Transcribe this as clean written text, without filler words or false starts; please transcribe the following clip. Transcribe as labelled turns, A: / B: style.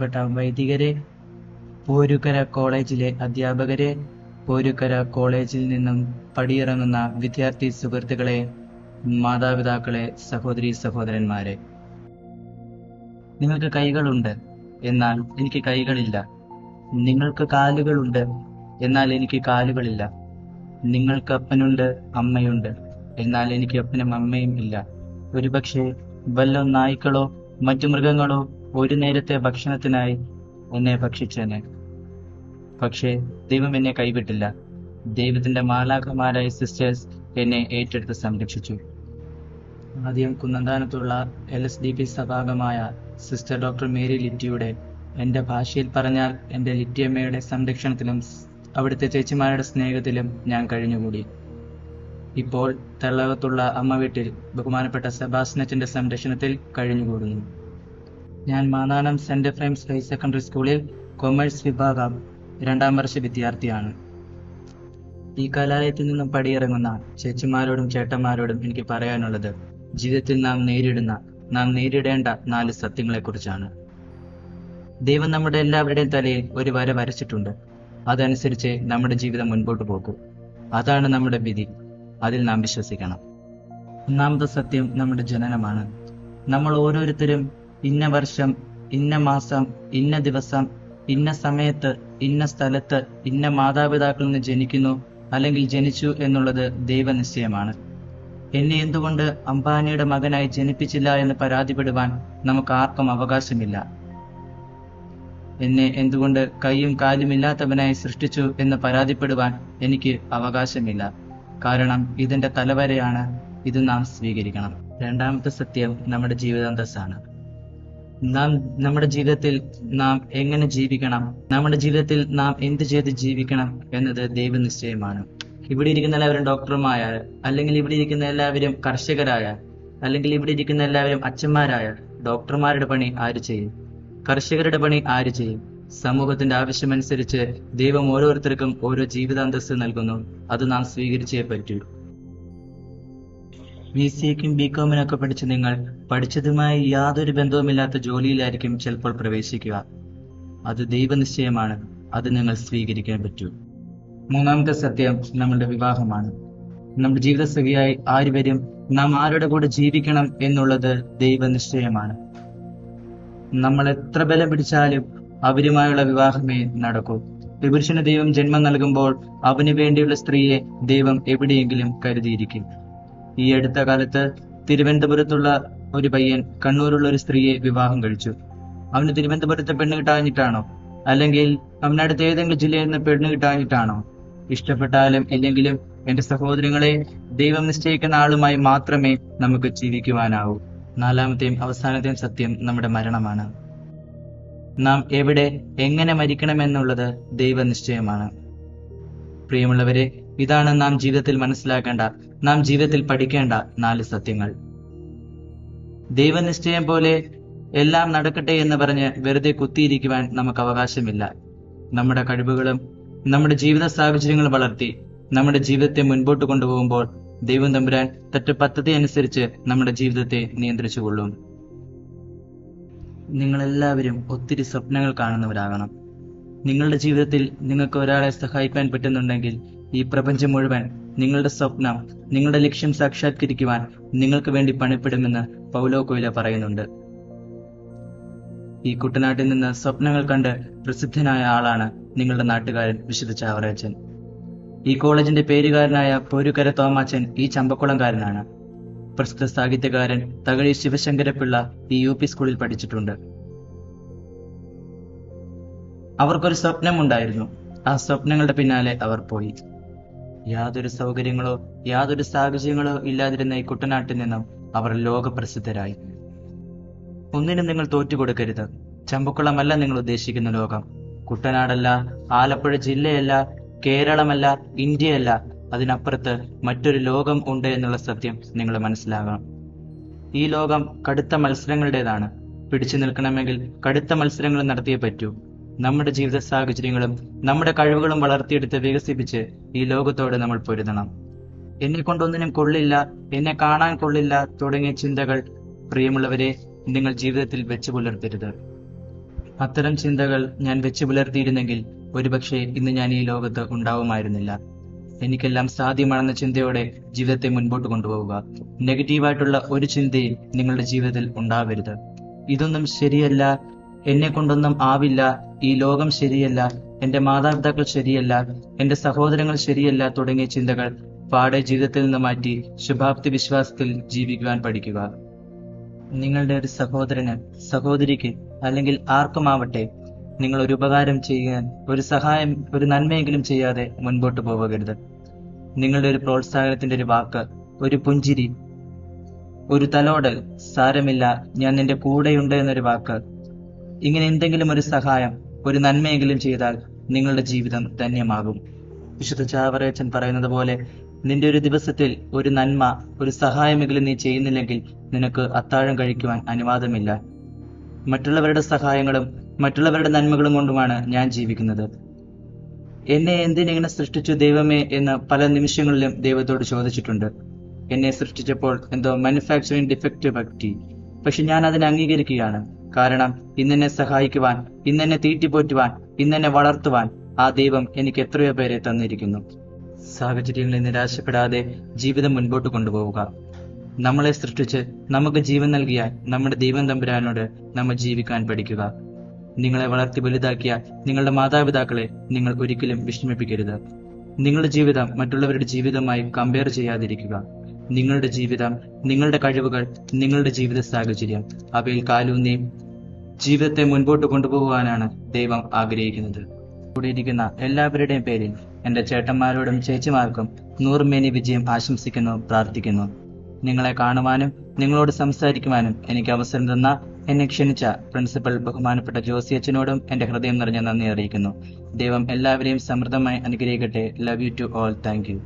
A: ബഹുമാനപ്പെട്ട വൈദികരെ, പോരുക്കര കോളേജിലെ അധ്യാപകരെ, പോരുക്കര കോളേജിൽ നിന്നും പടിയിറങ്ങുന്ന വിദ്യാർത്ഥി സുഹൃത്തുക്കളെ, മാതാപിതാക്കളെ, സഹോദരീ സഹോദരന്മാരെ. നിങ്ങൾക്ക് കൈകളുണ്ട്, എന്നാൽ എനിക്ക് കൈകളില്ല. നിങ്ങൾക്ക് കാലുകളുണ്ട്, എന്നാൽ എനിക്ക് കാലുകളില്ല. നിങ്ങൾക്ക് അപ്പനുണ്ട്, അമ്മയുണ്ട്, എന്നാൽ എനിക്ക് അപ്പനും അമ്മയും ഇല്ല. ഒരുപക്ഷെ വല്ല നായ്ക്കളോ മറ്റു മൃഗങ്ങളോ ഒരു നേരത്തെ ഭക്ഷണത്തിനായി എന്നെ ഭക്ഷിച്ചേനെ. പക്ഷേ ദൈവം എന്നെ കൈവിട്ടില്ല. ദൈവത്തിന്റെ മാലാഖമാരായ സിസ്റ്റേഴ്സ് എന്നെ ഏറ്റെടുത്ത് സംരക്ഷിച്ചു. ആദ്യം കുന്നന്താനത്തുള്ള LSDP സഭാംഗമായ സിസ്റ്റർ ഡോക്ടർ മേരി ലിറ്റിയുടെ, എൻ്റെ ഭാഷയിൽ പറഞ്ഞാൽ എൻ്റെ ലിറ്റിയമ്മയുടെ സംരക്ഷണത്തിലും അവിടുത്തെ ചേച്ചിമാരുടെ സ്നേഹത്തിലും ഞാൻ കഴിഞ്ഞുകൂടി. ഇപ്പോൾ തെള്ളകത്തുള്ള അമ്മ വീട്ടിൽ ബഹുമാനപ്പെട്ട സെബാസ്റ്റ്യന്റെ സംരക്ഷണത്തിൽ കഴിഞ്ഞുകൂടുന്നു. ഞാൻ Mannanam saint Ephraim's higher secondary സ്കൂളിൽ കൊമേഴ്സ് വിഭാഗം 2ാം വർഷ വിദ്യാർത്ഥിയാണ്. ഈ കലാലയത്തിൽ നിന്നും പടിയിറങ്ങുന്ന ചേച്ചിമാരോടും ചേട്ടന്മാരോടും എനിക്ക് പറയാനുള്ളത്, ജീവിതത്തിൽ നാം നേരിടേണ്ട 4 സത്യങ്ങളെക്കുറിച്ചാണ്. ദൈവം നമ്മുടെ എല്ലാവരുടെയും തലയിൽ ഒരു വര വരച്ചിട്ടുണ്ട്. അതനുസരിച്ച് നമ്മുടെ ജീവിതം മുൻപോട്ട് പോകും. അതാണ് നമ്മുടെ വിധി. അതിൽ നാം വിശ്വസിക്കണം. ഒന്നാമത്തെ സത്യം നമ്മുടെ ജനനമാണ്. നമ്മൾ ഓരോരുത്തരും ഇന്ന വർഷം, ഇന്ന മാസം, ഇന്ന ദിവസം, ഇന്ന സമയത്ത്, ഇന്ന സ്ഥലത്ത്, ഇന്ന മാതാപിതാക്കളിൽ നിന്ന് ജനിക്കുന്നു അല്ലെങ്കിൽ ജനിച്ചു എന്നുള്ളത് ദൈവനിശ്ചയമാണ്. എന്നെ എന്തുകൊണ്ട് അംബാനിയുടെ മകനായി ജനിപ്പിച്ചില്ല എന്ന് പരാതിപ്പെടുവാൻ നമുക്ക് ആർക്കും അവകാശമില്ല. എന്നെ എന്തുകൊണ്ട് കൈയും കാലും ഇല്ലാത്തവനായി സൃഷ്ടിച്ചു എന്ന് പരാതിപ്പെടുവാൻ എനിക്ക് അവകാശമില്ല. കാരണം ഇതെന്റെ തലവരെയാണ്. ഇത് നാം സ്വീകരിക്കണം. രണ്ടാമത്തെ സത്യം നമ്മുടെ ജീവിതാന്തസ്സാണ്. നമ്മുടെ ജീവിതത്തിൽ നാം എങ്ങനെ ജീവിക്കണം, നമ്മുടെ ജീവിതത്തിൽ നാം എന്ത് ചെയ്ത് ജീവിക്കണം എന്നത് ദൈവനിശ്ചയമാണ്. ഇവിടെ ഇരിക്കുന്ന എല്ലാവരും ഡോക്ടർമാരായ, അല്ലെങ്കിൽ ഇവിടെ ഇരിക്കുന്ന എല്ലാവരും കർഷകരായ, അല്ലെങ്കിൽ ഇവിടെ ഇരിക്കുന്ന എല്ലാവരും അച്ഛന്മാരായ, ഡോക്ടർമാരുടെ പണി ആര് ചെയ്യും? കർഷകരുടെ പണി ആര് ചെയ്യും? സമൂഹത്തിന്റെ ആവശ്യമനുസരിച്ച് ദൈവം ഓരോരുത്തർക്കും ഓരോ ജീവിതാന്തസ്സ് നൽകുന്നു. അത് നാം സ്വീകരിച്ചേ പറ്റൂ. BCAക്കും BComനൊക്കെ പഠിച്ച് നിങ്ങൾ പഠിച്ചതുമായി യാതൊരു ബന്ധവുമില്ലാത്ത ജോലിയിലായിരിക്കും ചിലപ്പോൾ പ്രവേശിക്കുക. അത് ദൈവനിശ്ചയമാണ്. അത് നിങ്ങൾ സ്വീകരിക്കാൻ പറ്റൂ. മൂന്നാമത്തെ സത്യം നമ്മുടെ വിവാഹമാണ്. നമ്മുടെ ജീവിതസഖിയായി ആര് വരും, നാം ആരുടെ കൂടെ ജീവിക്കണം എന്നുള്ളത് ദൈവനിശ്ചയമാണ്. നമ്മൾ എത്ര ബലം പിടിച്ചാലും അവരുമായുള്ള വിവാഹമേ നടക്കൂ. പുരുഷന് ദൈവം ജന്മം നൽകുമ്പോൾ അവന് വേണ്ടിയുള്ള സ്ത്രീയെ ദൈവം എവിടെയെങ്കിലും കരുതിയിരിക്കും. ഈ അടുത്ത കാലത്ത് തിരുവനന്തപുരത്തുള്ള ഒരു പയ്യൻ കണ്ണൂരുള്ള ഒരു സ്ത്രീയെ വിവാഹം കഴിച്ചു. അവന് തിരുവനന്തപുരത്തെ പെണ്ണ് കിട്ടാഞ്ഞിട്ടാണോ, അല്ലെങ്കിൽ അവനടുത്ത് ഏതെങ്കിലും ജില്ലയിൽ നിന്ന് പെണ്ണ് കിട്ടാഞ്ഞിട്ടാണോ? ഇഷ്ടപ്പെട്ടാലും ഇല്ലെങ്കിലും എന്റെ സഹോദരങ്ങളെ, ദൈവം നിശ്ചയിക്കുന്ന ആളുമായി മാത്രമേ നമുക്ക് ജീവിക്കുവാനാവൂ. നാലാമത്തെയും അവസാനത്തെയും സത്യം നമ്മുടെ മരണമാണ്. നാം എവിടെ എങ്ങനെ മരിക്കണമെന്നുള്ളത് ദൈവനിശ്ചയമാണ്. പ്രിയമുള്ളവരെ, ഇതാണ് നാം ജീവിതത്തിൽ മനസ്സിലാക്കേണ്ട, നാം ജീവിതത്തിൽ പഠിക്കേണ്ട 4 സത്യങ്ങൾ. ദൈവനിശ്ചയം പോലെ എല്ലാം നടക്കട്ടെ എന്ന് പറഞ്ഞ് വെറുതെ കുത്തിയിരിക്കുവാൻ നമുക്ക് അവകാശമില്ല. നമ്മുടെ കഴിവുകളും നമ്മുടെ ജീവിത സാഹചര്യങ്ങൾ വളർത്തി നമ്മുടെ ജീവിതത്തെ മുൻപോട്ട് കൊണ്ടുപോകുമ്പോൾ ദൈവം തമ്പുരാൻ തന്റെ പദ്ധതി അനുസരിച്ച് നമ്മുടെ ജീവിതത്തെ നിയന്ത്രിച്ചുകൊള്ളും. നിങ്ങളെല്ലാവരും ഒത്തിരി സ്വപ്നങ്ങൾ കാണുന്നവരാകണം. നിങ്ങളുടെ ജീവിതത്തിൽ നിങ്ങൾക്ക് ഒരാളെ സഹായിക്കാൻ പറ്റുന്നുണ്ടെങ്കിൽ ഈ പ്രപഞ്ചം മുഴുവൻ നിങ്ങളുടെ സ്വപ്നം, നിങ്ങളുടെ ലക്ഷ്യം സാക്ഷാത്കരിക്കുവാൻ നിങ്ങൾക്ക് വേണ്ടി പണിപ്പെടുമെന്ന് പൗലോ കൊയ്ലോ പറയുന്നുണ്ട്. ഈ കുട്ടനാട്ടിൽ നിന്ന് സ്വപ്നങ്ങൾ കണ്ട് പ്രസിദ്ധനായ ആളാണ് നിങ്ങളുടെ നാട്ടുകാരൻ വിശുദ്ധ ചാവറയച്ചൻ. ഈ കോളേജിന്റെ പേരുകാരനായ പോരുക്കര തോമാച്ചൻ ഈ ചമ്പക്കുളംകാരനാണ്. പ്രസിദ്ധ സാഹിത്യകാരൻ തകഴി ശിവശങ്കരപിള്ള ഈ UP സ്കൂളിൽ പഠിച്ചിട്ടുണ്ട്. അവർക്കൊരു സ്വപ്നമുണ്ടായിരുന്നു. ആ സ്വപ്നങ്ങളുടെ പിന്നാലെ അവർ പോയി. യാതൊരു സൗകര്യങ്ങളോ യാതൊരു സാഹചര്യങ്ങളോ ഇല്ലാതിരുന്ന ഈ കുട്ടനാട്ടിൽ നിന്നും അവർ ലോകപ്രസിദ്ധരായി. ഒന്നിനും നിങ്ങൾ തോറ്റുകൊടുക്കരുത്. ചമ്പക്കുളമല്ല നിങ്ങൾ ഉദ്ദേശിക്കുന്ന ലോകം. കുട്ടനാടല്ല, ആലപ്പുഴ ജില്ലയല്ല, കേരളമല്ല, ഇന്ത്യയല്ല, അതിനപ്പുറത്ത് മറ്റൊരു ലോകം ഉണ്ട് എന്നുള്ള സത്യം നിങ്ങൾ മനസ്സിലാകണം. ഈ ലോകം കടുത്ത മത്സരങ്ങളുടേതാണ്. പിടിച്ചു നിൽക്കണമെങ്കിൽ കടുത്ത മത്സരങ്ങൾ നടത്തിയേ പറ്റൂ. നമ്മുടെ ജീവിത സാഹചര്യങ്ങളും നമ്മുടെ കഴിവുകളും വളർത്തിയെടുത്ത് വികസിപ്പിച്ച് ഈ ലോകത്തോട് നമ്മൾ പൊരുതണം. എന്നെ കൊണ്ടൊന്നിനും കൊള്ളില്ല, എന്നെ കാണാൻ കൊള്ളില്ല തുടങ്ങിയ ചിന്തകൾ പ്രിയമുള്ളവരെ നിങ്ങൾ ജീവിതത്തിൽ വെച്ചു പുലർത്തരുത്. അത്തരം ചിന്തകൾ ഞാൻ വെച്ചു പുലർത്തിയിരുന്നെങ്കിൽ ഒരുപക്ഷെ ഇന്ന് ഞാൻ ഈ ലോകത്ത് ഉണ്ടാവുമായിരുന്നില്ല. എനിക്കെല്ലാം സാധ്യമാണെന്ന ചിന്തയോടെ ജീവിതത്തെ മുൻപോട്ട് കൊണ്ടുപോവുക. നെഗറ്റീവായിട്ടുള്ള ഒരു ചിന്തയും നിങ്ങളുടെ ജീവിതത്തിൽ ഉണ്ടാവരുത്. ഇതൊന്നും ശരിയല്ല, എന്നെ കൊണ്ടൊന്നും ആവില്ല, ഈ ലോകം ശരിയല്ല, എന്റെ മാതാപിതാക്കൾ ശരിയല്ല, എന്റെ സഹോദരങ്ങൾ ശരിയല്ല തുടങ്ങിയ ചിന്തകൾ പാടെ ജീവിതത്തിൽ നിന്ന് മാറ്റി ശുഭാപ്തി വിശ്വാസത്തിൽ ജീവിക്കുവാൻ പഠിക്കുക. നിങ്ങളുടെ ഒരു സഹോദരന്, സഹോദരിക്ക് അല്ലെങ്കിൽ ആർക്കുമാവട്ടെ നിങ്ങൾ ഒരു ഉപകാരം ചെയ്യാൻ, ഒരു സഹായം, ഒരു നന്മയെങ്കിലും ചെയ്യാതെ മുൻപോട്ട് പോകരുത്. നിങ്ങളുടെ ഒരു പ്രോത്സാഹനത്തിന്റെ ഒരു വാക്ക്, ഒരു പുഞ്ചിരി, ഒരു തലോടൽ, സാരമില്ല ഞാൻ നിന്റെ കൂടെയുണ്ട് എന്നൊരു വാക്ക്, ഇങ്ങനെ എന്തെങ്കിലും ഒരു സഹായം, ഒരു നന്മയെങ്കിലും ചെയ്താൽ നിങ്ങളുടെ ജീവിതം ധന്യമാകും. വിശുദ്ധ ചാവറയച്ചൻ പറയുന്നത് പോലെ, നിന്റെ ഒരു ദിവസത്തിൽ ഒരു നന്മ, ഒരു സഹായമെങ്കിലും നീ ചെയ്യുന്നില്ലെങ്കിൽ നിനക്ക് അത്താഴം കഴിക്കുവാൻ അനുവാദമില്ല. മറ്റുള്ളവരുടെ സഹായങ്ങളും മറ്റുള്ളവരുടെ നന്മകളും കൊണ്ടുമാണ് ഞാൻ ജീവിക്കുന്നത്. എന്നെ എന്തിനിങ്ങനെ സൃഷ്ടിച്ചു ദൈവമേ എന്ന് പല നിമിഷങ്ങളിലും ദൈവത്തോട് ചോദിച്ചിട്ടുണ്ട്. എന്നെ സൃഷ്ടിച്ചപ്പോൾ എന്തോ മാനുഫാക്ചറിങ് ഡിഫക്റ്റ് പറ്റി. പക്ഷെ ഞാൻ അതിനെ അംഗീകരിക്കുകയാണ്. കാരണം ഇന്നെന്നെ സഹായിക്കുവാൻ, ഇന്നെന്നെ തീറ്റിപ്പോറ്റുവാൻ, ഇന്നെന്നെ വളർത്തുവാൻ ആ ദൈവം എനിക്ക് എത്രയോ പേരെ തന്നിരിക്കുന്നു. സാഹചര്യങ്ങളിൽ നിരാശപ്പെടാതെ ജീവിതം മുൻപോട്ട് കൊണ്ടുപോവുക. നമ്മളെ സൃഷ്ടിച്ച് നമുക്ക് ജീവൻ നൽകിയ നമ്മുടെ ദൈവം തമ്പുരാനോട് നമ്മൾ ജീവിക്കാൻ പഠിക്കുക. നിങ്ങളെ വളർത്തി വലുതാക്കിയ നിങ്ങളുടെ മാതാപിതാക്കളെ നിങ്ങൾ ഒരിക്കലും വിഷമിപ്പിക്കരുത്. നിങ്ങളുടെ ജീവിതം മറ്റുള്ളവരുടെ ജീവിതമായി കമ്പയർ ചെയ്യാതിരിക്കുക. നിങ്ങളുടെ ജീവിതം, നിങ്ങളുടെ കഴിവുകൾ, നിങ്ങളുടെ ജീവിത സാഹചര്യം, അവയിൽ കാലൂന്നി ജീവിതത്തെ മുൻപോട്ട് കൊണ്ടുപോകുവാനാണ് ദൈവം ആഗ്രഹിക്കുന്നത്. കൂടിയിരിക്കുന്ന എല്ലാവരുടെയും പേരിൽ എന്റെ ചേട്ടന്മാരോടും ചേച്ചിമാർക്കും നൂറുമേനി വിജയം ആശംസിക്കുന്നു, പ്രാർത്ഥിക്കുന്നു. നിങ്ങളെ കാണുവാനും നിങ്ങളോട് സംസാരിക്കുവാനും എനിക്ക് അവസരം തന്ന, എന്നെ ക്ഷണിച്ച പ്രിൻസിപ്പൽ ബഹുമാനപ്പെട്ട ജോസി അച്ഛനോടും എന്റെ ഹൃദയം നിറഞ്ഞ നന്ദി അറിയിക്കുന്നു. ദൈവം എല്ലാവരെയും സമൃദ്ധമായി അനുഗ്രഹിക്കട്ടെ. Love you to all. Thank U.